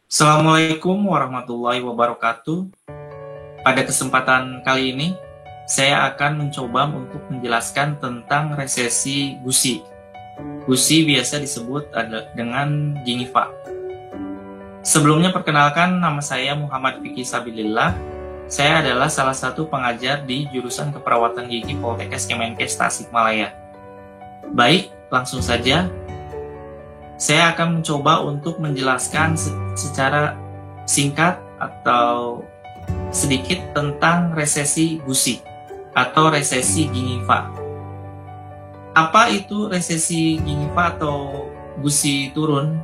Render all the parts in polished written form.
Assalamualaikum warahmatullahi wabarakatuh. Pada kesempatan kali ini, saya akan mencoba untuk menjelaskan tentang resesi gusi. Gusi biasa disebut dengan gingiva. Sebelumnya perkenalkan, nama saya Muhammad Fikri Sabilillah. Saya adalah salah satu pengajar di jurusan Keperawatan Gigi Poltekkes Kemenkes Tasikmalaya. Baik, langsung saja. Saya akan mencoba untuk menjelaskan secara singkat atau sedikit tentang resesi gusi atau resesi gingiva. Apa itu resesi gingiva atau gusi turun?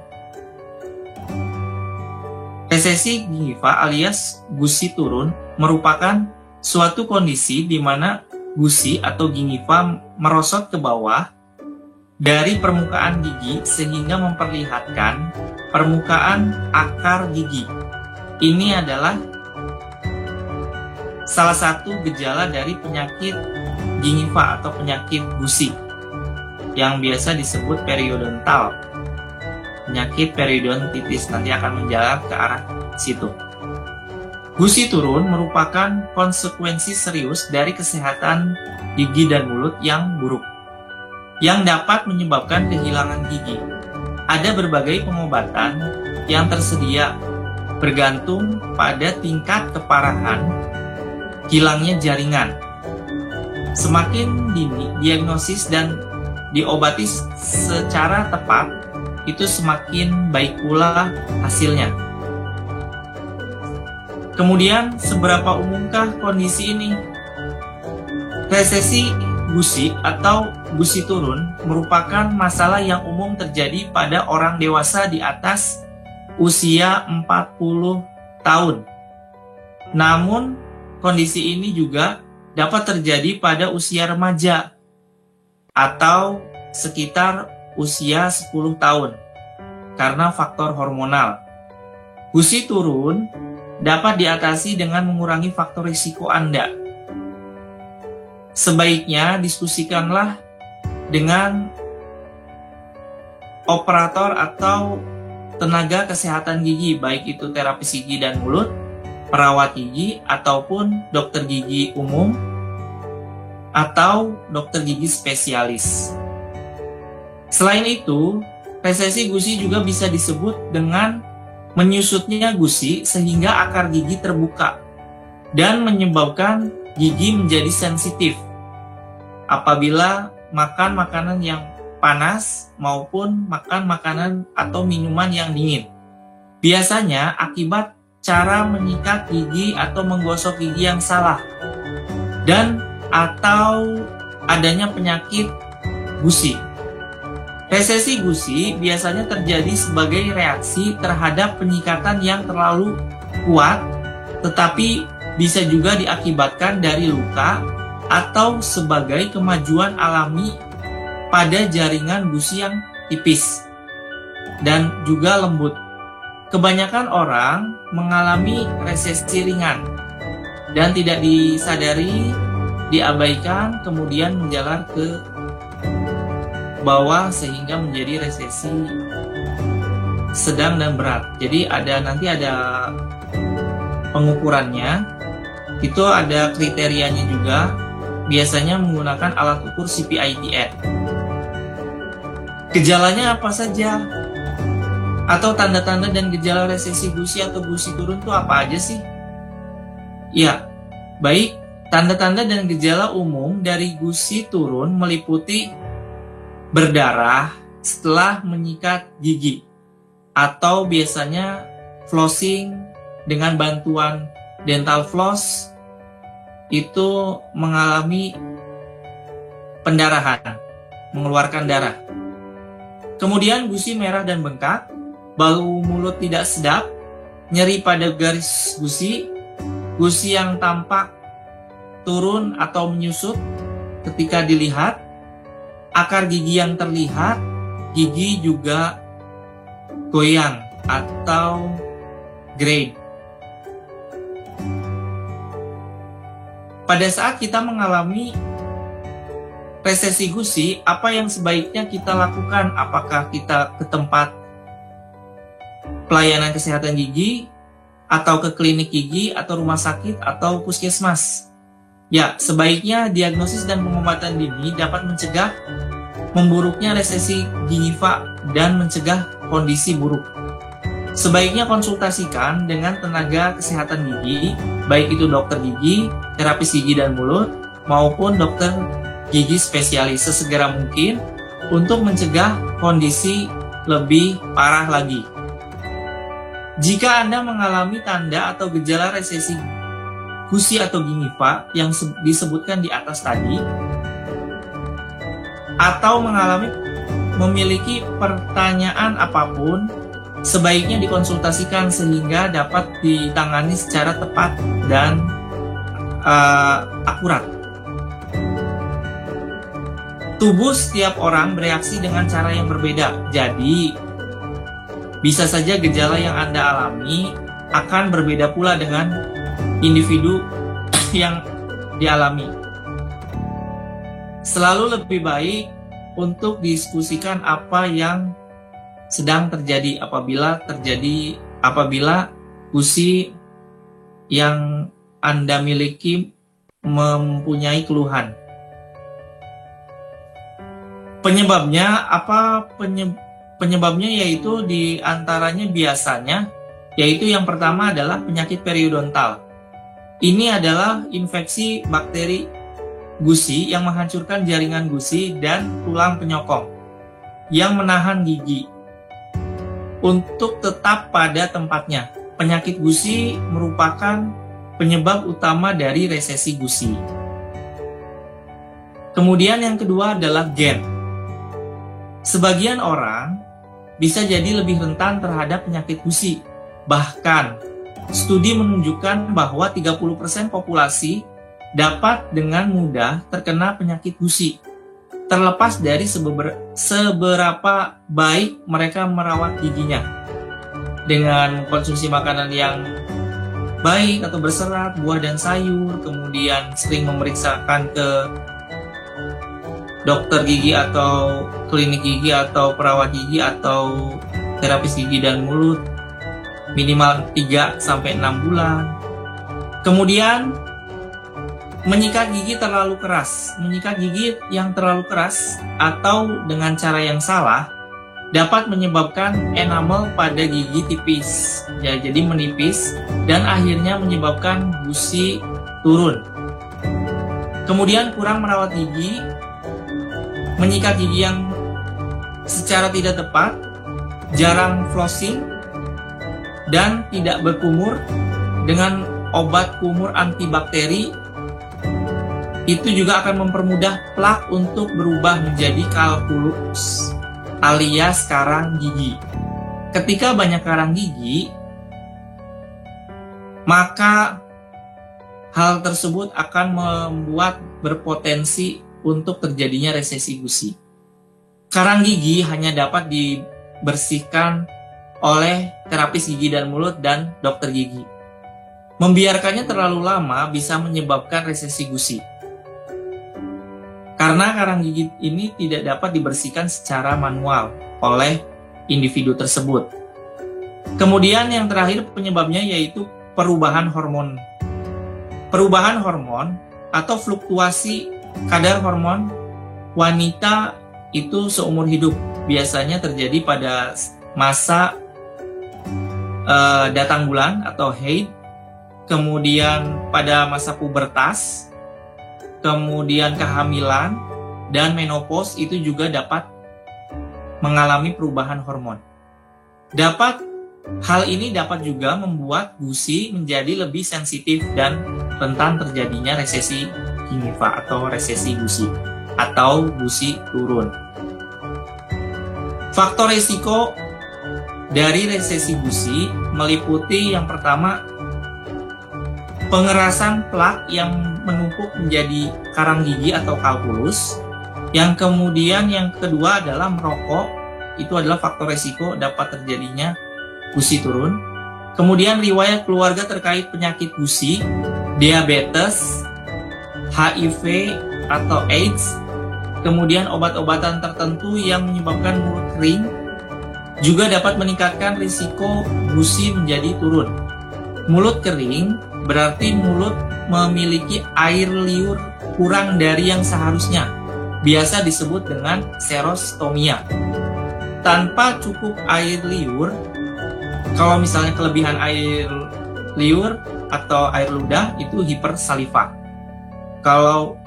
Resesi gingiva alias gusi turun merupakan suatu kondisi di mana gusi atau gingiva merosot ke bawah dari permukaan gigi sehingga memperlihatkan permukaan akar gigi. Ini adalah salah satu gejala dari penyakit gingiva atau penyakit gusi yang biasa disebut periodontal. Penyakit periodontitis nanti akan menjalar ke arah situ. Gusi turun merupakan konsekuensi serius dari kesehatan gigi dan mulut yang buruk, yang dapat menyebabkan kehilangan gigi. Ada berbagai pengobatan yang tersedia bergantung pada tingkat keparahan hilangnya jaringan. Semakin dini diagnosis dan diobati secara tepat, itu semakin baik pula hasilnya. Kemudian, seberapa umumkah kondisi ini? Resesi gusi atau gusi turun merupakan masalah yang umum terjadi pada orang dewasa di atas usia 40 tahun. Namun, kondisi ini juga dapat terjadi pada usia remaja atau sekitar usia 10 tahun karena faktor hormonal. Gusi turun dapat diatasi dengan mengurangi faktor risiko Anda. Sebaiknya diskusikanlah dengan operator atau tenaga kesehatan gigi, baik itu terapis gigi dan mulut, perawat gigi, ataupun dokter gigi umum, atau dokter gigi spesialis. Selain itu, resesi gusi juga bisa disebut dengan menyusutnya gusi sehingga akar gigi terbuka dan menyebabkan gigi menjadi sensitif apabila makan makanan yang panas maupun makan makanan atau minuman yang dingin. Biasanya akibat cara menyikat gigi atau menggosok gigi yang salah dan atau adanya penyakit gusi. Resesi gusi biasanya terjadi sebagai reaksi terhadap penyikatan yang terlalu kuat, tetapi bisa juga diakibatkan dari luka atau sebagai kemajuan alami pada jaringan gusi yang tipis dan juga lembut. Kebanyakan orang mengalami resesi ringan dan tidak disadari, diabaikan, kemudian menjalar ke bawah sehingga menjadi resesi sedang dan berat. Jadi nanti ada pengukurannya. Itu ada kriterianya juga, biasanya menggunakan alat ukur CPITN. Gejalanya apa saja? Atau tanda-tanda dan gejala resesi gusi atau gusi turun itu apa aja sih? Ya, baik, tanda-tanda dan gejala umum dari gusi turun meliputi berdarah setelah menyikat gigi, atau biasanya flossing dengan bantuan dental floss itu mengalami pendarahan, mengeluarkan darah. Kemudian gusi merah dan bengkak, bau mulut tidak sedap, nyeri pada garis gusi, gusi yang tampak turun atau menyusut ketika dilihat, akar gigi yang terlihat, gigi juga goyang atau grade. Pada saat kita mengalami resesi gusi, apa yang sebaiknya kita lakukan? Apakah kita ke tempat pelayanan kesehatan gigi, atau ke klinik gigi, atau rumah sakit, atau puskesmas. Ya, sebaiknya diagnosis dan pengobatan dini dapat mencegah memburuknya resesi gingiva dan mencegah kondisi buruk. Sebaiknya konsultasikan dengan tenaga kesehatan gigi, baik itu dokter gigi, terapis gigi dan mulut, maupun dokter gigi spesialis sesegera mungkin untuk mencegah kondisi lebih parah lagi. Jika Anda mengalami tanda atau gejala resesi gusi atau gingiva yang disebutkan di atas tadi, atau memiliki pertanyaan apapun, sebaiknya dikonsultasikan sehingga dapat ditangani secara tepat dan akurat. Tubuh setiap orang bereaksi dengan cara yang berbeda, jadi bisa saja gejala yang Anda alami akan berbeda pula dengan individu yang dialami. Selalu lebih baik untuk diskusikan apa yang sedang terjadi apabila gusi yang Anda miliki mempunyai keluhan. Penyebabnya apa? Penyebabnya yaitu diantaranya biasanya, yaitu yang pertama adalah penyakit periodontal. Ini adalah infeksi bakteri gusi yang menghancurkan jaringan gusi dan tulang penyokong yang menahan gigi untuk tetap pada tempatnya. Penyakit gusi merupakan penyebab utama dari resesi gusi. Kemudian yang kedua adalah gen. Sebagian orang bisa jadi lebih rentan terhadap penyakit gusi. Bahkan, studi menunjukkan bahwa 30% populasi dapat dengan mudah terkena penyakit gusi, terlepas dari seberapa baik mereka merawat giginya. Dengan konsumsi makanan yang baik atau berserat, buah dan sayur, kemudian sering memeriksakan ke dokter gigi atau klinik gigi atau perawat gigi atau terapis gigi dan mulut minimal 3-6 bulan. Kemudian menyikat gigi terlalu keras. Menyikat gigi yang terlalu keras atau dengan cara yang salah dapat menyebabkan enamel pada gigi tipis. Ya, jadi menipis dan akhirnya menyebabkan gusi turun. Kemudian kurang merawat gigi, menyikat gigi yang secara tidak tepat, jarang flossing, dan tidak berkumur dengan obat kumur antibakteri, itu juga akan mempermudah plak untuk berubah menjadi kalkulus alias karang gigi. Ketika banyak karang gigi, maka hal tersebut akan membuat berpotensi untuk terjadinya resesi gusi. Karang gigi hanya dapat dibersihkan oleh terapis gigi dan mulut dan dokter gigi. Membiarkannya terlalu lama bisa menyebabkan resesi gusi. Karena karang gigi ini tidak dapat dibersihkan secara manual oleh individu tersebut. Kemudian yang terakhir penyebabnya yaitu perubahan hormon. Perubahan hormon atau fluktuasi kadar hormon wanita itu seumur hidup biasanya terjadi pada masa datang bulan atau haid, kemudian pada masa pubertas, kemudian kehamilan, dan menopause itu juga dapat mengalami perubahan hormon. Hal ini dapat juga membuat gusi menjadi lebih sensitif dan rentan terjadinya resesi gingiva atau resesi gusi atau gusi turun. Faktor risiko dari resesi gusi meliputi yang pertama pengerasan plak yang menumpuk menjadi karang gigi atau kalkulus. Yang kemudian yang kedua adalah merokok, itu adalah faktor risiko dapat terjadinya gusi turun. Kemudian riwayat keluarga terkait penyakit gusi, diabetes, HIV atau AIDS, kemudian obat-obatan tertentu yang menyebabkan mulut kering, Juga dapat meningkatkan risiko gusi menjadi turun. Mulut kering berarti mulut memiliki air liur kurang dari yang seharusnya. Biasa disebut dengan serostomia. Tanpa cukup air liur, kalau misalnya kelebihan air liur atau air ludah itu hipersaliva. Kalau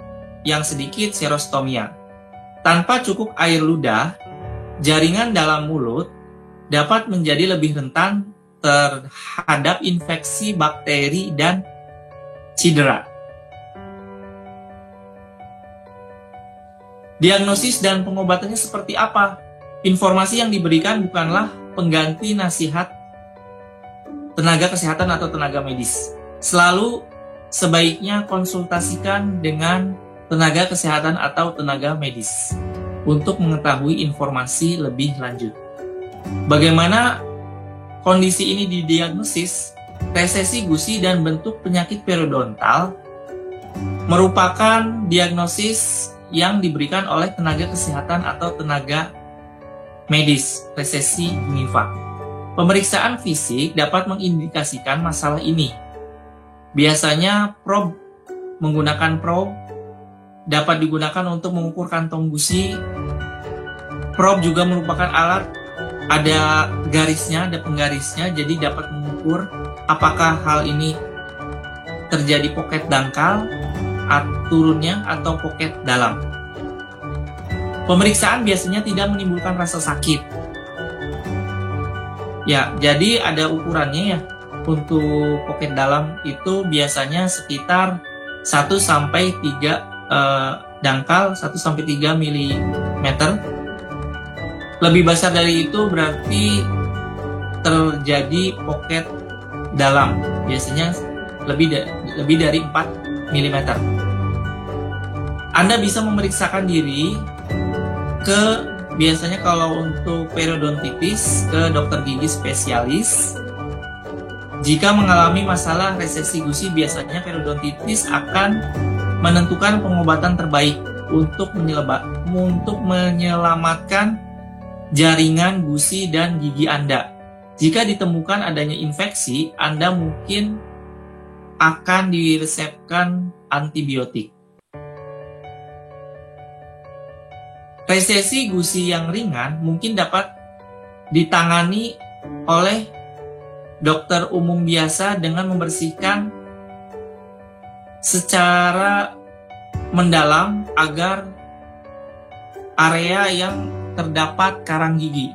yang sedikit serostomia. Tanpa cukup air ludah, jaringan dalam mulut dapat menjadi lebih rentan terhadap infeksi bakteri dan cedera. Diagnosis dan pengobatannya seperti apa? Informasi yang diberikan bukanlah pengganti nasihat tenaga kesehatan atau tenaga medis. Selalu sebaiknya konsultasikan dengan tenaga kesehatan atau tenaga medis untuk mengetahui informasi lebih lanjut. Bagaimana kondisi ini didiagnosis? Resesi gusi dan bentuk penyakit periodontal merupakan diagnosis yang diberikan oleh tenaga kesehatan atau tenaga medis, resesi gingiva. Pemeriksaan fisik dapat mengindikasikan masalah ini. Biasanya menggunakan probe dapat digunakan untuk mengukur kantong gusi. Probe juga merupakan alat, ada garisnya, ada penggarisnya, jadi dapat mengukur apakah hal ini terjadi poket dangkal turunnya atau poket dalam. Pemeriksaan biasanya tidak menimbulkan rasa sakit. Ya, jadi ada ukurannya ya. Untuk poket dalam itu biasanya sekitar 1 sampai 3 dangkal 1 sampai 3 mm. Lebih besar dari itu berarti terjadi poket dalam. Biasanya lebih dari 4 mm. Anda bisa memeriksakan diri biasanya kalau untuk periodontitis ke dokter gigi spesialis. Jika mengalami masalah resesi gusi, biasanya periodontitis akan menentukan pengobatan terbaik untuk menyelamatkan jaringan gusi dan gigi Anda. Jika ditemukan adanya infeksi, Anda mungkin akan diresepkan antibiotik. Resesi gusi yang ringan mungkin dapat ditangani oleh dokter umum biasa dengan membersihkan secara mendalam agar area yang terdapat karang gigi.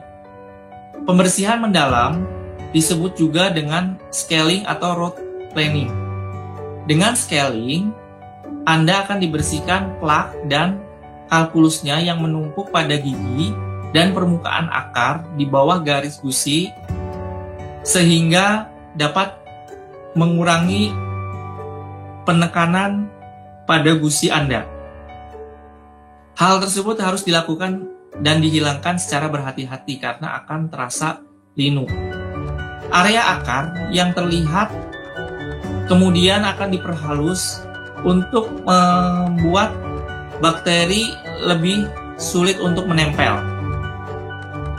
Pembersihan mendalam disebut juga dengan scaling atau root planing. Dengan scaling, Anda akan dibersihkan plak dan kalkulusnya yang menumpuk pada gigi dan permukaan akar di bawah garis gusi sehingga dapat mengurangi penekanan pada gusi Anda. Hal tersebut harus dilakukan dan dihilangkan secara berhati-hati karena akan terasa linu. Area akar yang terlihat kemudian akan diperhalus untuk membuat bakteri lebih sulit untuk menempel.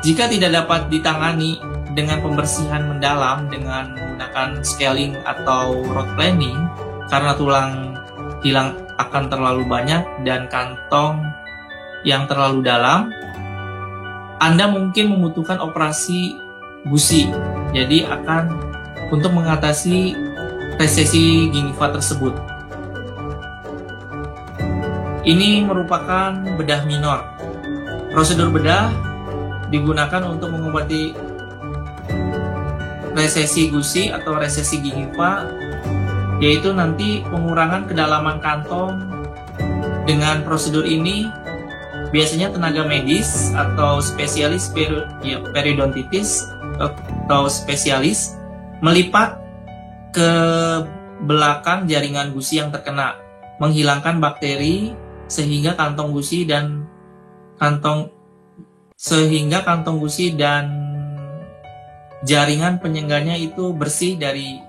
Jika tidak dapat ditangani dengan pembersihan mendalam dengan menggunakan scaling atau root planing, karena tulang hilang akan terlalu banyak dan kantong yang terlalu dalam, Anda mungkin membutuhkan operasi gusi. Jadi akan untuk mengatasi resesi gingiva tersebut. Ini merupakan bedah minor. Prosedur bedah digunakan untuk mengobati resesi gusi atau resesi gingiva, yaitu nanti pengurangan kedalaman kantong. Dengan prosedur ini, biasanya tenaga medis atau spesialis periodontitis atau spesialis melipat ke belakang jaringan gusi yang terkena, menghilangkan bakteri sehingga kantong gusi dan jaringan penyengganya itu bersih dari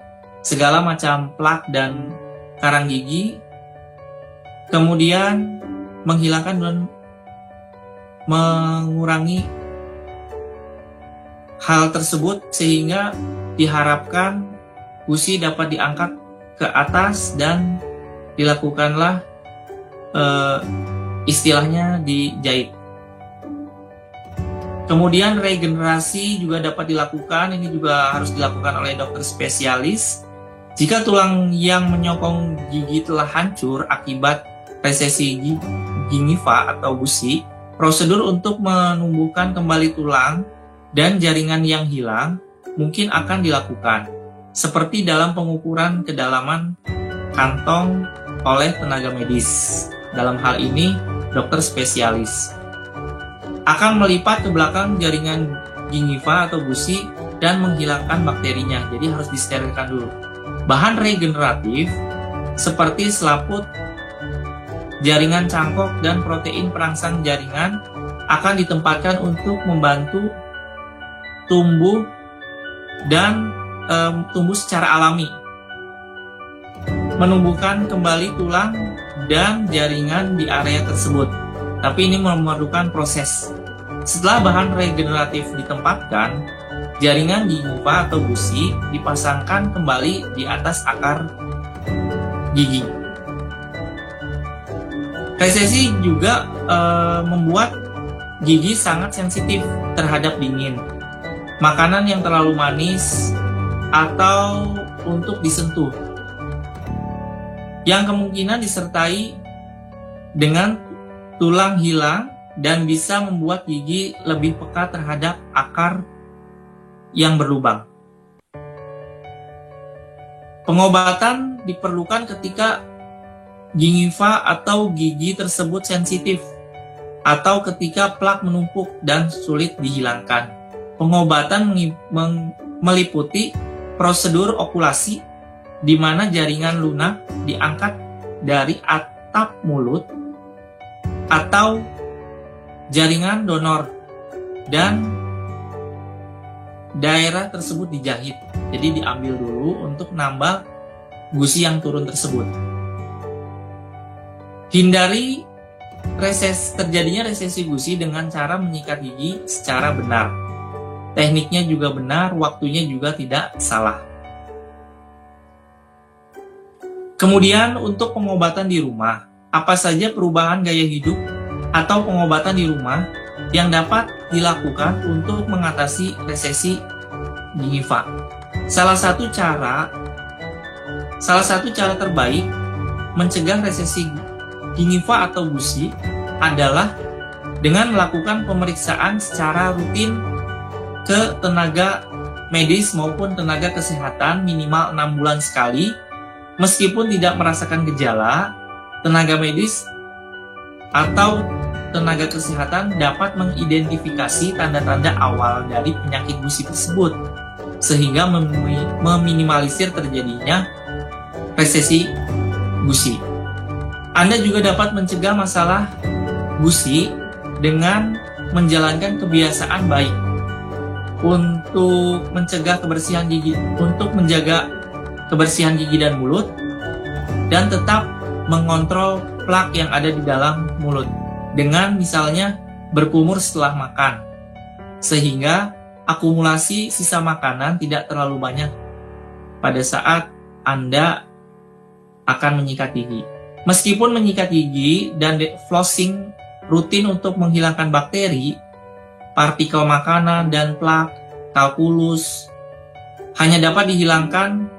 segala macam plak dan karang gigi. Kemudian menghilangkan dan mengurangi hal tersebut sehingga diharapkan gusi dapat diangkat ke atas dan dilakukanlah istilahnya dijahit. Kemudian regenerasi juga dapat dilakukan, ini juga harus dilakukan oleh dokter spesialis. Jika tulang yang menyokong gigi telah hancur akibat resesi gingiva atau gusi, prosedur untuk menumbuhkan kembali tulang dan jaringan yang hilang mungkin akan dilakukan, seperti dalam pengukuran kedalaman kantong oleh tenaga medis. Dalam hal ini, dokter spesialis akan melipat ke belakang jaringan gingiva atau gusi dan menghilangkan bakterinya, jadi harus disterilkan dulu. Bahan regeneratif seperti selaput, jaringan cangkok, dan protein perangsang jaringan akan ditempatkan untuk membantu tumbuh dan tumbuh secara alami, menumbuhkan kembali tulang dan jaringan di area tersebut. Tapi ini memerlukan proses. Setelah bahan regeneratif ditempatkan, jaringan gingiva atau gusi dipasangkan kembali di atas akar gigi. Resesi juga membuat gigi sangat sensitif terhadap dingin, makanan yang terlalu manis, atau untuk disentuh, yang kemungkinan disertai dengan tulang hilang dan bisa membuat gigi lebih peka terhadap akar yang berlubang. Pengobatan diperlukan ketika gingiva atau gigi tersebut sensitif atau ketika plak menumpuk dan sulit dihilangkan. Pengobatan meliputi prosedur okulasi di mana jaringan lunak diangkat dari atap mulut atau jaringan donor dan daerah tersebut dijahit. Jadi diambil dulu untuk nambal gusi yang turun tersebut. Hindari terjadinya resesi gusi dengan cara menyikat gigi secara benar. Tekniknya juga benar, waktunya juga tidak salah. Kemudian untuk pengobatan di rumah, apa saja perubahan gaya hidup atau pengobatan di rumah yang dapat dilakukan untuk mengatasi resesi gingiva? Salah satu cara terbaik mencegah resesi gingiva atau gusi adalah dengan melakukan pemeriksaan secara rutin ke tenaga medis maupun tenaga kesehatan minimal 6 bulan sekali. Meskipun tidak merasakan gejala, tenaga medis atau tenaga kesehatan dapat mengidentifikasi tanda-tanda awal dari penyakit gusi tersebut, sehingga meminimalisir terjadinya resesi gusi. Anda juga dapat mencegah masalah gusi dengan menjalankan kebiasaan baik untuk mencegah kebersihan gigi, untuk menjaga kebersihan gigi dan mulut, dan tetap mengontrol plak yang ada di dalam mulut dengan misalnya berkumur setelah makan, sehingga akumulasi sisa makanan tidak terlalu banyak pada saat Anda akan menyikat gigi. Meskipun menyikat gigi dan flossing rutin untuk menghilangkan bakteri, partikel makanan, dan plak, kalkulus hanya dapat dihilangkan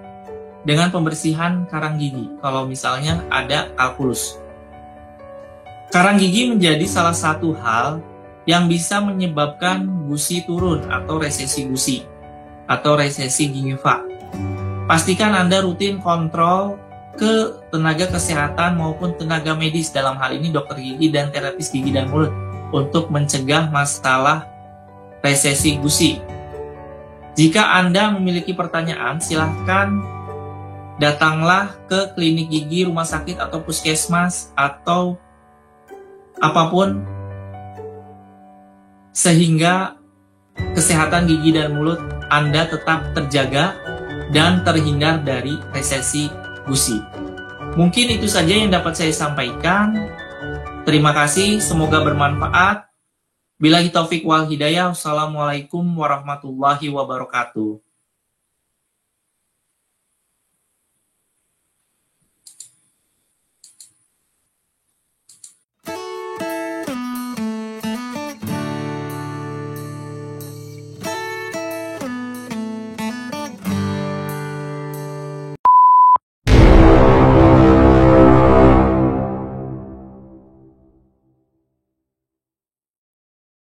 dengan pembersihan karang gigi kalau misalnya ada kalkulus. Karang gigi menjadi salah satu hal yang bisa menyebabkan gusi turun atau resesi gusi atau resesi gingiva. Pastikan Anda rutin kontrol ke tenaga kesehatan maupun tenaga medis, dalam hal ini dokter gigi dan terapis gigi dan mulut, untuk mencegah masalah resesi gusi. Jika Anda memiliki pertanyaan, silahkan datanglah ke klinik gigi, rumah sakit, atau puskesmas, atau apapun, sehingga kesehatan gigi dan mulut Anda tetap terjaga dan terhindar dari resesi gusi. Mungkin itu saja yang dapat saya sampaikan. Terima kasih, semoga bermanfaat. Billahi taufik wal hidayah. Wassalamualaikum warahmatullahi wabarakatuh.